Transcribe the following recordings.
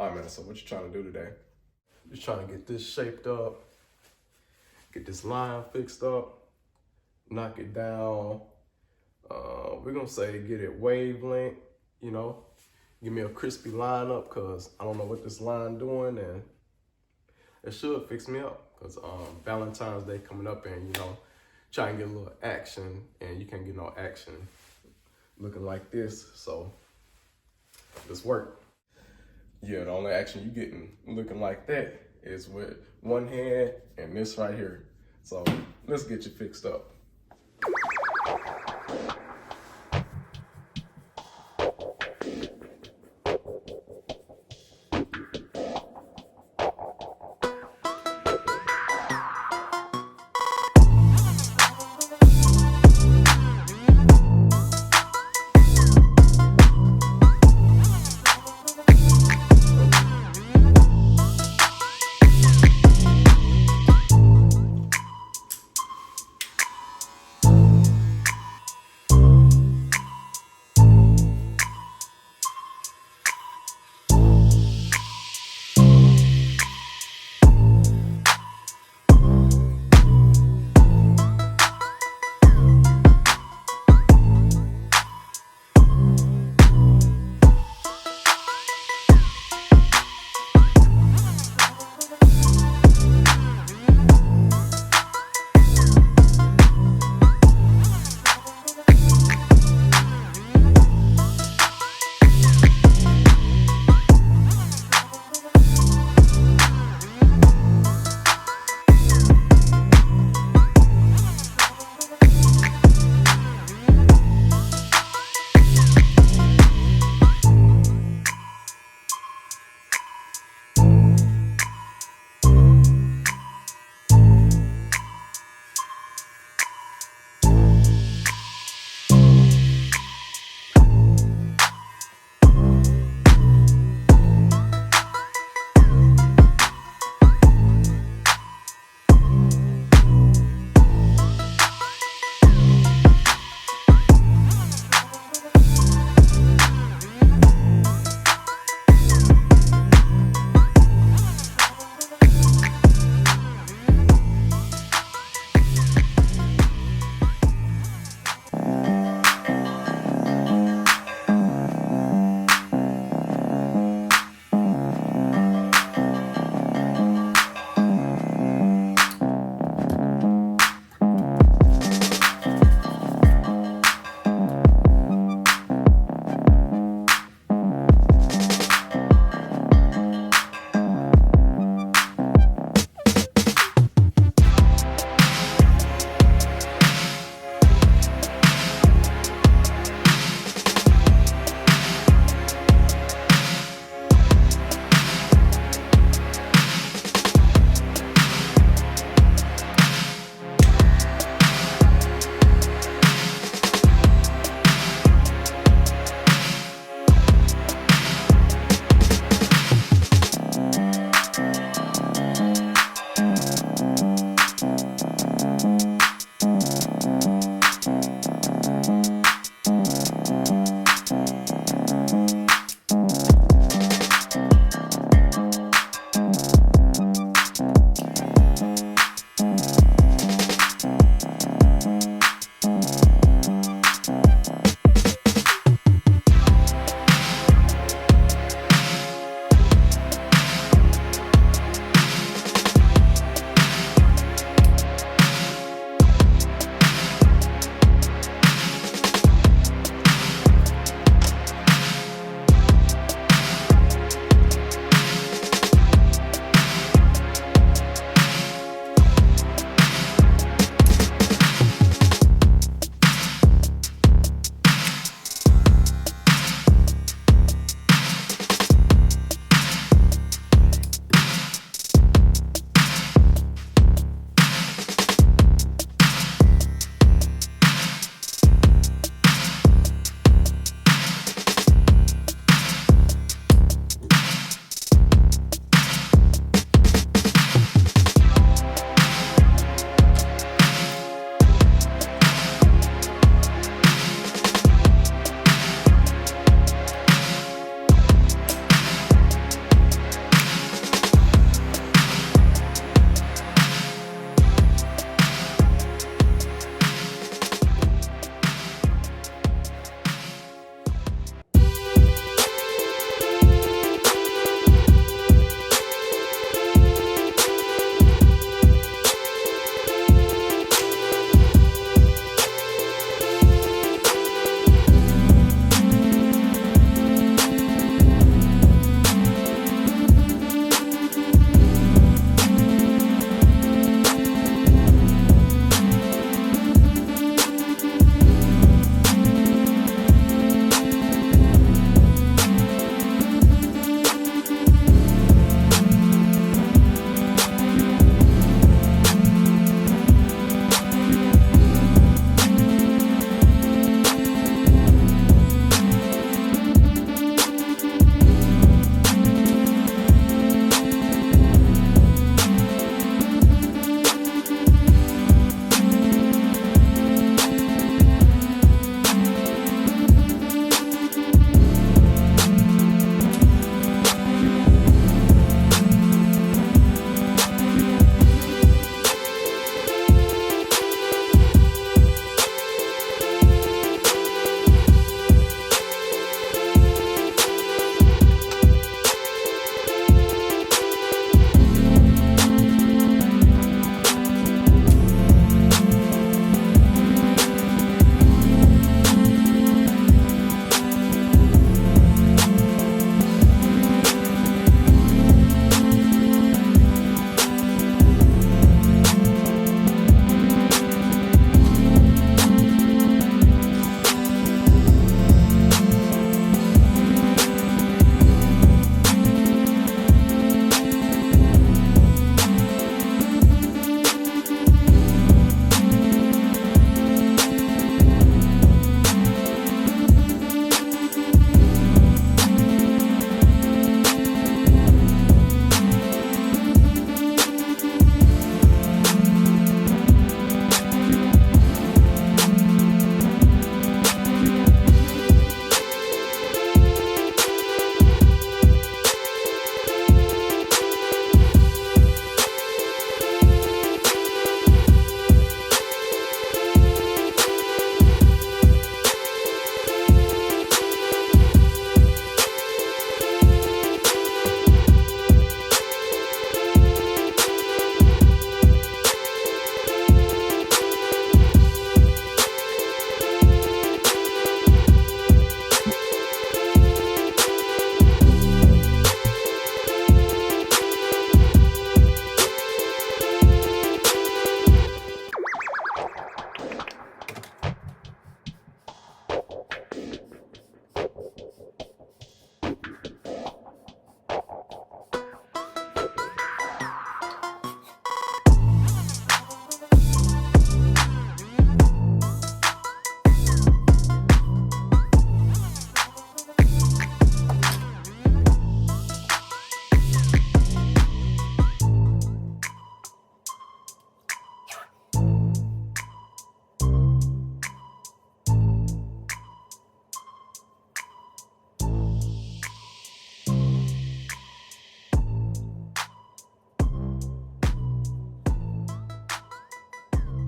All right, man, so what you trying to do today? Just trying to get this shaped up, get this line fixed up, knock it down. We're gonna say get it wavelength, you know, give me a crispy line up, cause I don't know what this line doing, and it should fix me up, cause Valentine's Day coming up, and you know, try and get a little action, and you can't get no action looking like this, so let's work. Yeah, the only action you getting looking like that is with one hand and this right here. So let's get you fixed up.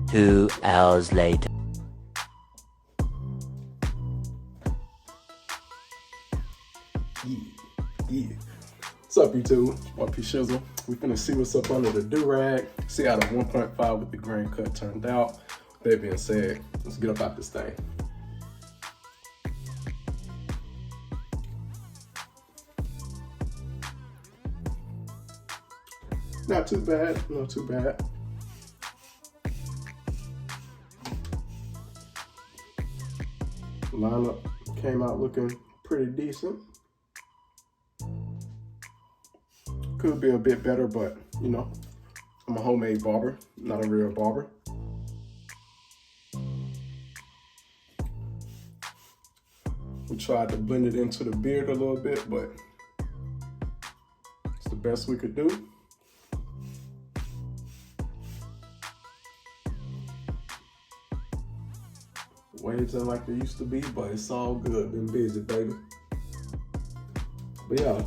2 hours later. Yeah. What's up, YouTube? Boy P Shizzle. We finna see what's up under the do-rag. See how the 1.5 with the grain cut turned out. That being said, let's get up out this thing. Not too bad, not too bad. Lineup came out looking pretty decent. Could be a bit better, but you know, I'm a homemade barber, not a real barber. We tried to blend it into the beard a little bit, but it's the best we could do. Waves ain't like they used to be, but it's all good. Been busy, baby. But yeah,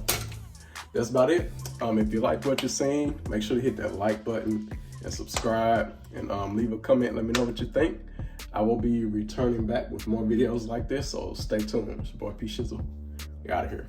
that's about it. If you like what you're seeing, make sure to hit that like button and subscribe, and leave a comment. Let me know what you think. I will be returning back with more videos like this, so stay tuned. It's your boy P Shizzle. We out of here.